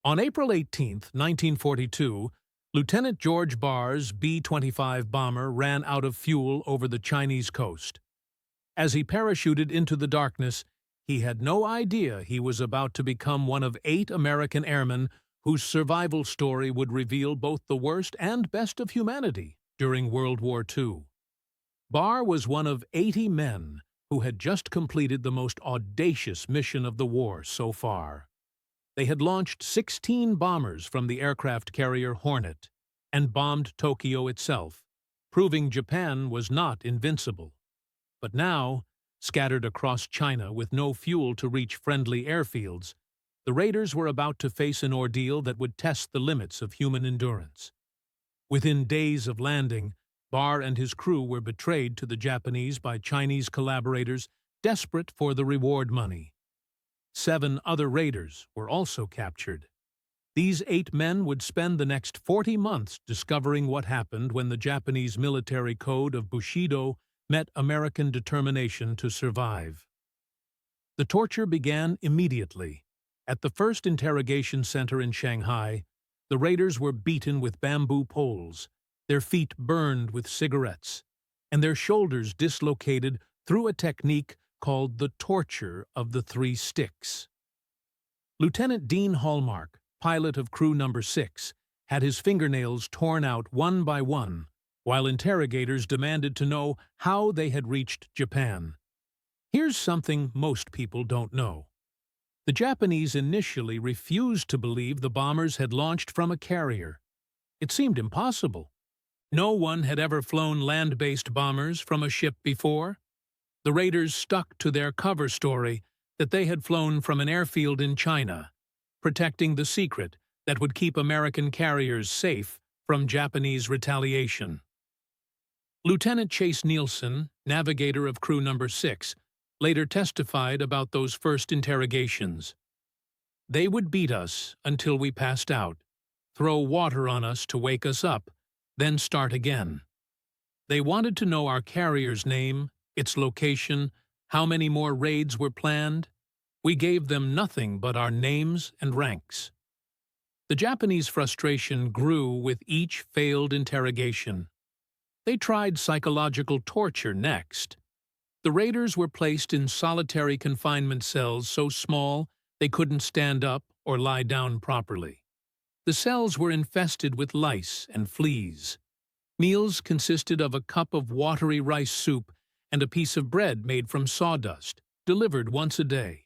On April 18, 1942, Lieutenant George Barr's B-25 bomber ran out of fuel over the Chinese coast. As he parachuted into the darkness, he had no idea he was about to become one of 8 American airmen whose survival story would reveal both the worst and best of humanity during World War II. Barr was one of 80 men who had just completed the most audacious mission of the war so far. They had launched 16 bombers from the aircraft carrier Hornet and bombed Tokyo itself, proving Japan was not invincible. But now, scattered across China with no fuel to reach friendly airfields, the raiders were about to face an ordeal that would test the limits of human endurance. Within days of landing, Barr and his crew were betrayed to the Japanese by Chinese collaborators desperate for the reward money. 7 other raiders were also captured. These 8 men would spend the next 40 months discovering what happened when the Japanese military code of Bushido met American determination to survive. The torture began immediately. At the first interrogation center in Shanghai, the raiders were beaten with bamboo poles, their feet burned with cigarettes, and their shoulders dislocated through a technique called the torture of the 3 sticks. Lieutenant Dean Hallmark, pilot of crew number 6, had his fingernails torn out one by one, while interrogators demanded to know how they had reached Japan. Here's something most people don't know. The Japanese initially refused to believe the bombers had launched from a carrier. It seemed impossible. No one had ever flown land-based bombers from a ship before. The raiders stuck to their cover story that they had flown from an airfield in China, protecting the secret that would keep American carriers safe from Japanese retaliation. Lieutenant Chase Nielsen, navigator of crew number 6, later testified about those first interrogations. They would beat us until we passed out, throw water on us to wake us up, then start again. They wanted to know our carrier's name, its location, how many more raids were planned. We gave them nothing but our names and ranks. The Japanese frustration grew with each failed interrogation. They tried psychological torture next. The raiders were placed in solitary confinement cells so small they couldn't stand up or lie down properly. The cells were infested with lice and fleas. Meals consisted of a cup of watery rice soup and a piece of bread made from sawdust, delivered once a day.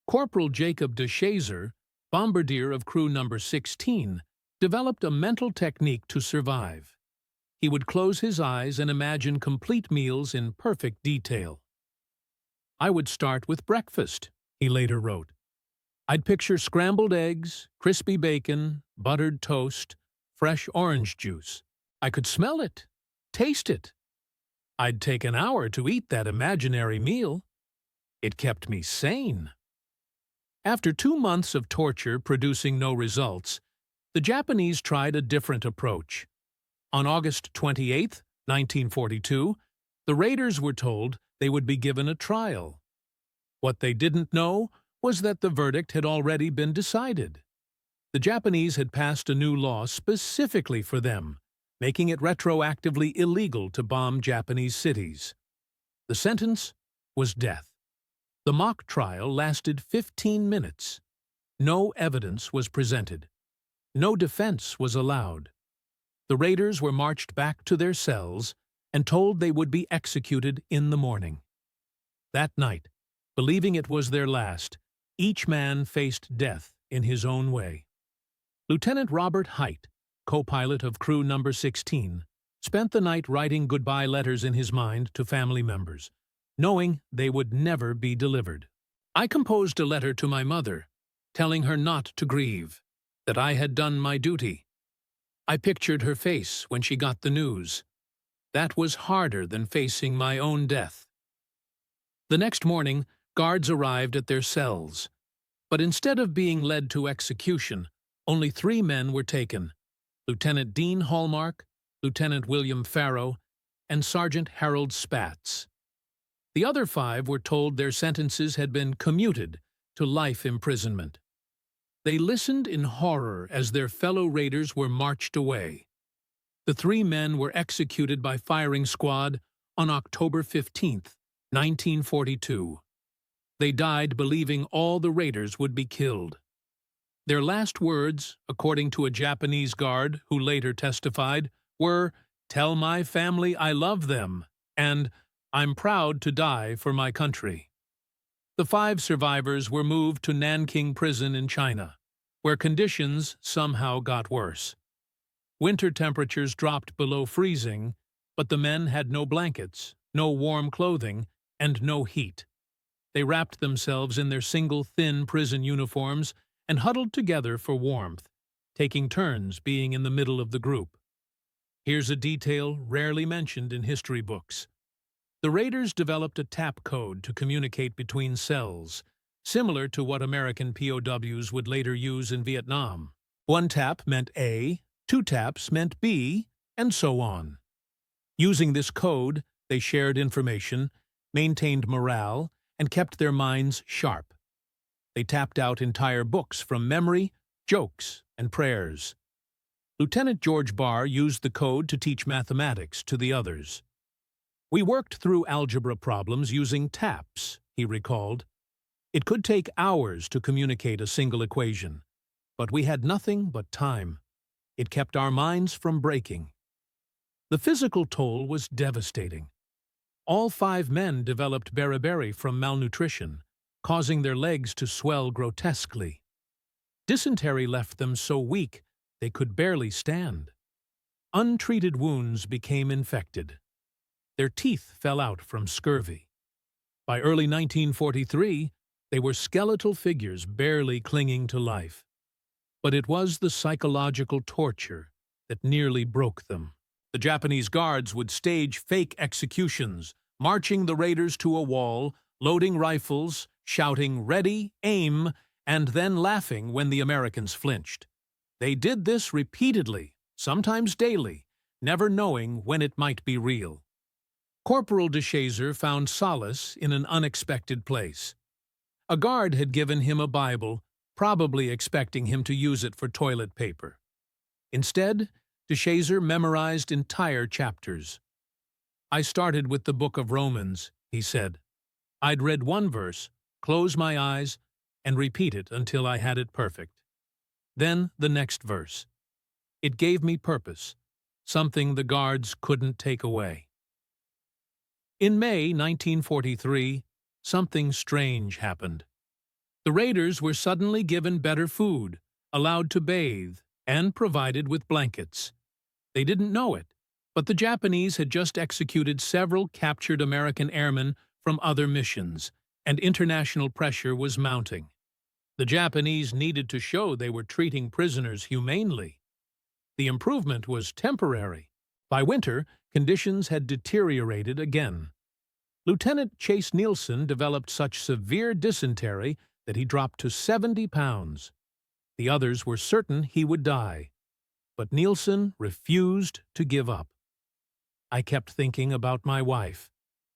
Corporal Jacob de Shazer, bombardier of crew number 16, developed a mental technique to survive. He would close his eyes and imagine complete meals in perfect detail. "I would start with breakfast," he later wrote. "I'd picture scrambled eggs, crispy bacon, buttered toast, fresh orange juice. I could smell it, taste it. I'd take an hour to eat that imaginary meal. It kept me sane." After 2 months of torture producing no results, the Japanese tried a different approach. On August 28, 1942, the raiders were told they would be given a trial. What they didn't know was that the verdict had already been decided. The Japanese had passed a new law specifically for them, making it retroactively illegal to bomb Japanese cities. The sentence was death. The mock trial lasted 15 minutes. No evidence was presented. No defense was allowed. The raiders were marched back to their cells and told they would be executed in the morning. That night, believing it was their last, each man faced death in his own way. Lieutenant Robert Height, co-pilot of crew number 16, spent the night writing goodbye letters in his mind to family members, knowing they would never be delivered. "I composed a letter to my mother, telling her not to grieve, that I had done my duty. I pictured her face when she got the news. That was harder than facing my own death." The next morning, guards arrived at their cells. But instead of being led to execution, only 3 men were taken: Lieutenant Dean Hallmark, Lieutenant William Farrow, and Sergeant Harold Spatz. The other 5 were told their sentences had been commuted to life imprisonment. They listened in horror as their fellow raiders were marched away. The three men were executed by firing squad on October 15, 1942. They died believing all the raiders would be killed. Their last words, according to a Japanese guard who later testified, were, "Tell my family I love them," and "I'm proud to die for my country." The 5 survivors were moved to Nanking Prison in China, where conditions somehow got worse. Winter temperatures dropped below freezing, but the men had no blankets, no warm clothing, and no heat. They wrapped themselves in their single thin prison uniforms and huddled together for warmth, taking turns being in the middle of the group. Here's a detail rarely mentioned in history books. The raiders developed a tap code to communicate between cells, similar to what American POWs would later use in Vietnam. 1 tap meant A, 2 taps meant B, and so on. Using this code, they shared information, maintained morale, and kept their minds sharp. They tapped out entire books from memory, jokes, and prayers. Lieutenant George Barr used the code to teach mathematics to the others. "We worked through algebra problems using taps," he recalled. "It could take hours to communicate a single equation, but we had nothing but time. It kept our minds from breaking." The physical toll was devastating. All 5 men developed beriberi from malnutrition, causing their legs to swell grotesquely. Dysentery left them so weak they could barely stand. Untreated wounds became infected. Their teeth fell out from scurvy. By early 1943, they were skeletal figures barely clinging to life. But it was the psychological torture that nearly broke them. The Japanese guards would stage fake executions, marching the raiders to a wall, loading rifles, shouting "Ready, aim," and then laughing when the Americans flinched. They did this repeatedly, sometimes daily, never knowing when it might be real. Corporal de Chazer found solace in an unexpected place. A guard had given him a Bible, probably expecting him to use it for toilet paper. Instead, de Chazer memorized entire chapters. "I started with the book of Romans," he said. "I'd read 1 verse, close my eyes, and repeat it until I had it perfect. Then the next verse. It gave me purpose, something the guards couldn't take away." In May 1943, something strange happened. The raiders were suddenly given better food, allowed to bathe, and provided with blankets. They didn't know it, but the Japanese had just executed several captured American airmen from other missions, and international pressure was mounting. The Japanese needed to show they were treating prisoners humanely. The improvement was temporary. By winter, conditions had deteriorated again. Lieutenant Chase Nielsen developed such severe dysentery that he dropped to 70 pounds. The others were certain he would die, but Nielsen refused to give up. "I kept thinking about my wife.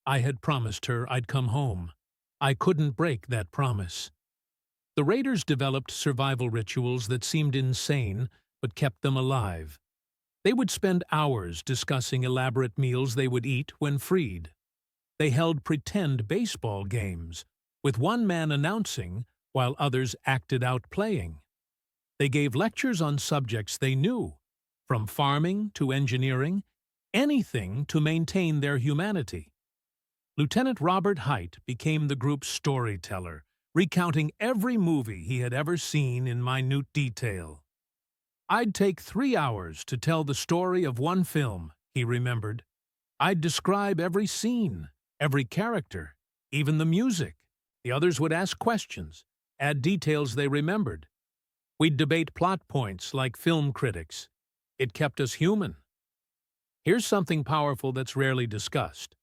I had promised her I'd come home. I couldn't break that promise." The raiders developed survival rituals that seemed insane but kept them alive. They would spend hours discussing elaborate meals they would eat when freed. They held pretend baseball games, with one man announcing while others acted out playing. They gave lectures on subjects they knew, from farming to engineering, anything to maintain their humanity. Lieutenant Robert Hite became the group's storyteller, recounting every movie he had ever seen in minute detail. "I'd take 3 hours to tell the story of one film," he remembered. "I'd describe every scene, every character, even the music. The others would ask questions, add details they remembered. We'd debate plot points like film critics. It kept us human." Here's something powerful that's rarely discussed.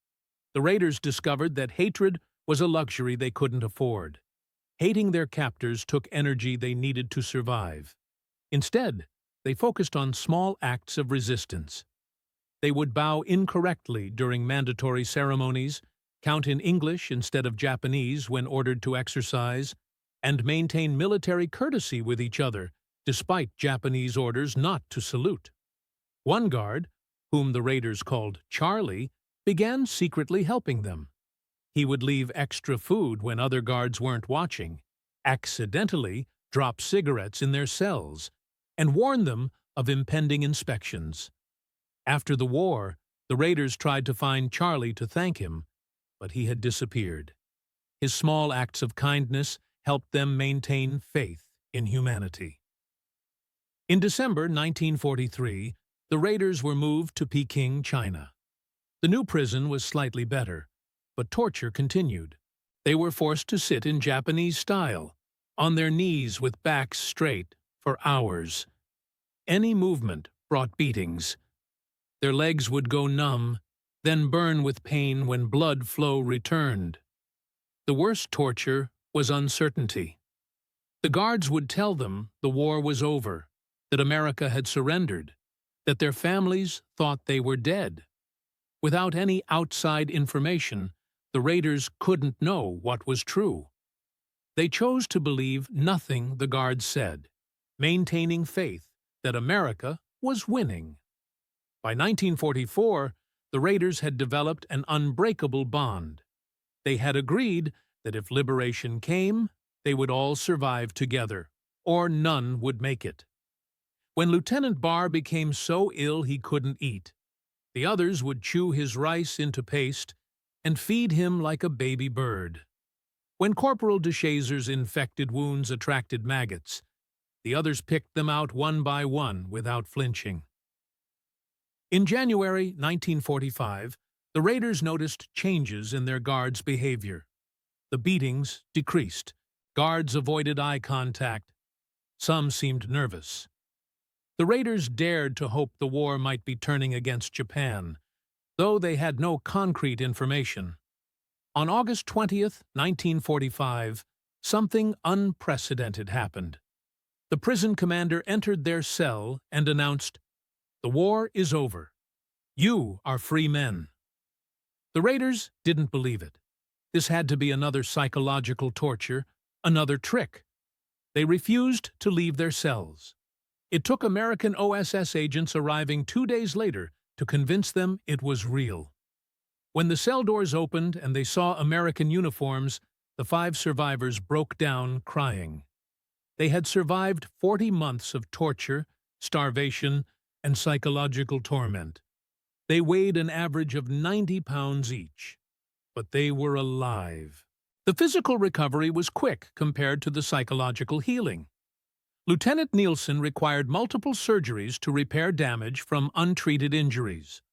The raiders discovered that hatred was a luxury they couldn't afford. Hating their captors took energy they needed to survive. Instead, they focused on small acts of resistance. They would bow incorrectly during mandatory ceremonies, count in English instead of Japanese when ordered to exercise, and maintain military courtesy with each other, despite Japanese orders not to salute. One guard, whom the raiders called Charlie, began secretly helping them. He would leave extra food when other guards weren't watching, accidentally drop cigarettes in their cells, and warn them of impending inspections. After the war, the raiders tried to find Charlie to thank him, but he had disappeared. His small acts of kindness helped them maintain faith in humanity. In December 1943, the raiders were moved to Peking, China. The new prison was slightly better, but torture continued. They were forced to sit in Japanese style, on their knees with backs straight, for hours. Any movement brought beatings. Their legs would go numb, then burn with pain when blood flow returned. The worst torture was uncertainty. The guards would tell them the war was over, that America had surrendered, that their families thought they were dead. Without any outside information, the raiders couldn't know what was true. They chose to believe nothing the guards said, maintaining faith that America was winning. By 1944, the raiders had developed an unbreakable bond. They had agreed that if liberation came, they would all survive together, or none would make it. When Lieutenant Barr became so ill he couldn't eat, the others would chew his rice into paste and feed him like a baby bird. When Corporal DeShazer's infected wounds attracted maggots, the others picked them out one by one without flinching. In January 1945, the raiders noticed changes in their guards' behavior. The beatings decreased. Guards avoided eye contact. Some seemed nervous. The raiders dared to hope the war might be turning against Japan, though they had no concrete information. On August 20th, 1945, something unprecedented happened. The prison commander entered their cell and announced, "The war is over. You are free men." The raiders didn't believe it. This had to be another psychological torture, another trick. They refused to leave their cells. It took American OSS agents arriving 2 days later to convince them it was real. When the cell doors opened and they saw American uniforms, the 5 survivors broke down crying. They had survived 40 months of torture, starvation, and psychological torment. They weighed an average of 90 pounds each, but they were alive. The physical recovery was quick compared to the psychological healing. Lieutenant Nielsen required multiple surgeries to repair damage from untreated injuries.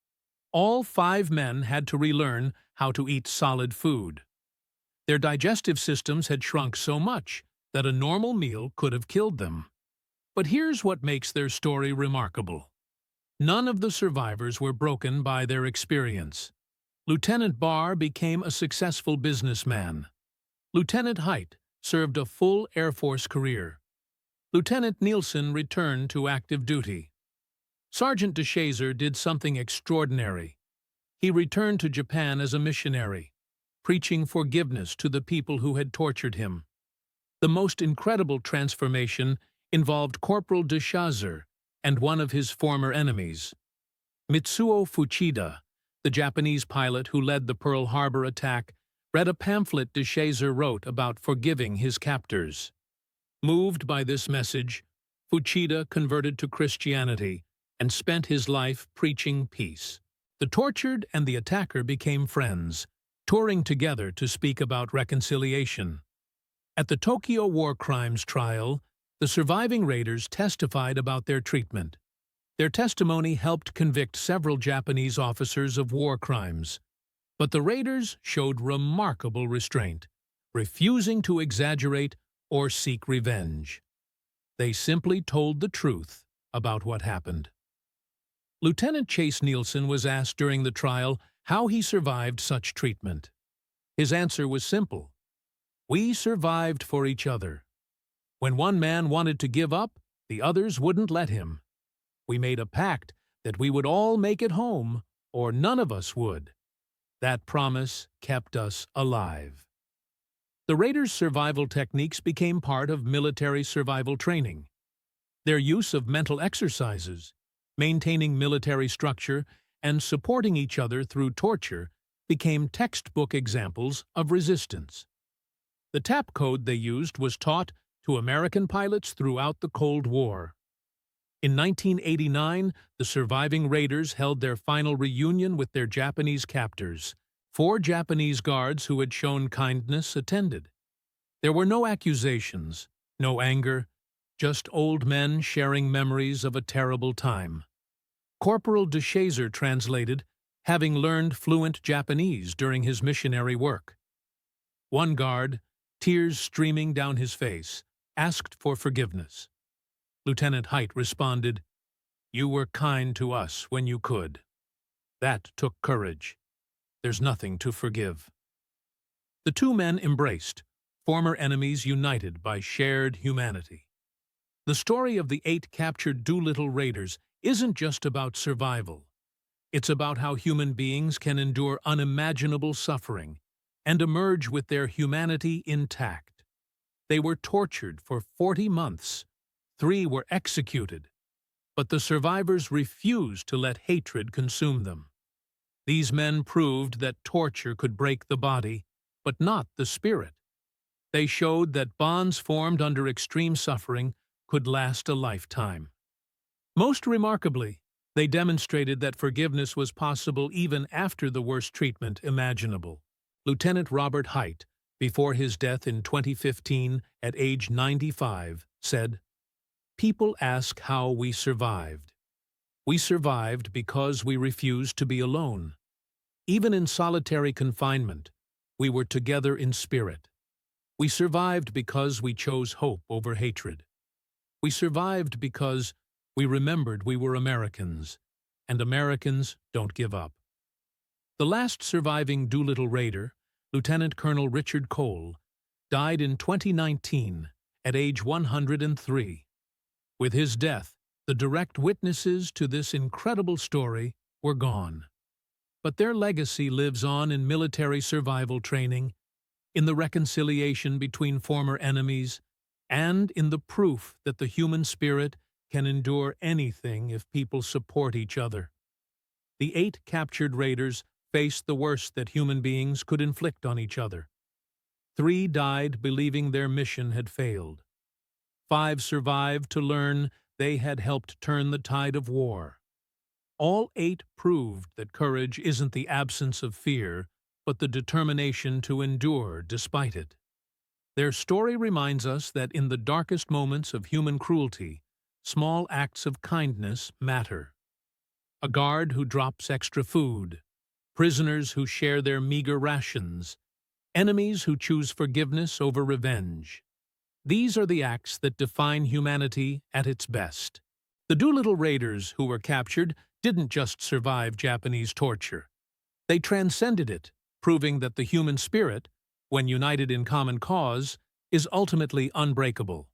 All 5 men had to relearn how to eat solid food. Their digestive systems had shrunk so much that a normal meal could have killed them. But here's what makes their story remarkable. None of the survivors were broken by their experience. Lieutenant Barr became a successful businessman. Lieutenant Height served a full Air Force career. Lieutenant Nielsen returned to active duty. Sergeant DeShazer did something extraordinary. He returned to Japan as a missionary, preaching forgiveness to the people who had tortured him. The most incredible transformation involved Corporal DeShazer and one of his former enemies. Mitsuo Fuchida, the Japanese pilot who led the Pearl Harbor attack, read a pamphlet DeShazer wrote about forgiving his captors. Moved by this message, Fuchida converted to Christianity and spent his life preaching peace. The tortured and the attacker became friends, touring together to speak about reconciliation. At the Tokyo War Crimes trial, the surviving raiders testified about their treatment. Their testimony helped convict several Japanese officers of war crimes. But the raiders showed remarkable restraint, refusing to exaggerate or seek revenge. They simply told the truth about what happened. Lieutenant Chase Nielsen was asked during the trial how he survived such treatment. His answer was simple. "We survived for each other. When one man wanted to give up, the others wouldn't let him. We made a pact that we would all make it home, or none of us would. That promise kept us alive." The raiders' survival techniques became part of military survival training. Their use of mental exercises, maintaining military structure, and supporting each other through torture became textbook examples of resistance. The tap code they used was taught to American pilots throughout the Cold War. In 1989, the surviving raiders held their final reunion with their Japanese captors. 4 Japanese guards who had shown kindness attended. There were no accusations, no anger, just old men sharing memories of a terrible time. Corporal DeShazer translated, having learned fluent Japanese during his missionary work. One guard, tears streaming down his face, asked for forgiveness. Lieutenant Height responded, "You were kind to us when you could. That took courage. There's nothing to forgive." The 2 men embraced, former enemies united by shared humanity. The story of the 8 captured Doolittle raiders isn't just about survival. It's about how human beings can endure unimaginable suffering and emerge with their humanity intact. They were tortured for 40 months. 3 were executed, but the survivors refused to let hatred consume them. These men proved that torture could break the body, but not the spirit. They showed that bonds formed under extreme suffering could last a lifetime. Most remarkably, they demonstrated that forgiveness was possible even after the worst treatment imaginable. Lieutenant Robert Height, before his death in 2015 at age 95, said, "People ask how we survived. We survived because we refused to be alone. Even in solitary confinement, we were together in spirit. We survived because we chose hope over hatred. We survived because we remembered we were Americans, and Americans don't give up." The last surviving Doolittle raider, Lieutenant Colonel Richard Cole, died in 2019 at age 103. With his death, the direct witnesses to this incredible story were gone. But their legacy lives on in military survival training, in the reconciliation between former enemies, and in the proof that the human spirit can endure anything if people support each other. The 8 captured raiders faced the worst that human beings could inflict on each other. 3 died believing their mission had failed. 5 survived to learn they had helped turn the tide of war. All 8 proved that courage isn't the absence of fear, but the determination to endure despite it. Their story reminds us that in the darkest moments of human cruelty, small acts of kindness matter. A guard who drops extra food, prisoners who share their meager rations, enemies who choose forgiveness over revenge. These are the acts that define humanity at its best. The Doolittle raiders who were captured didn't just survive Japanese torture. They transcended it, proving that the human spirit, when united in common cause, is ultimately unbreakable.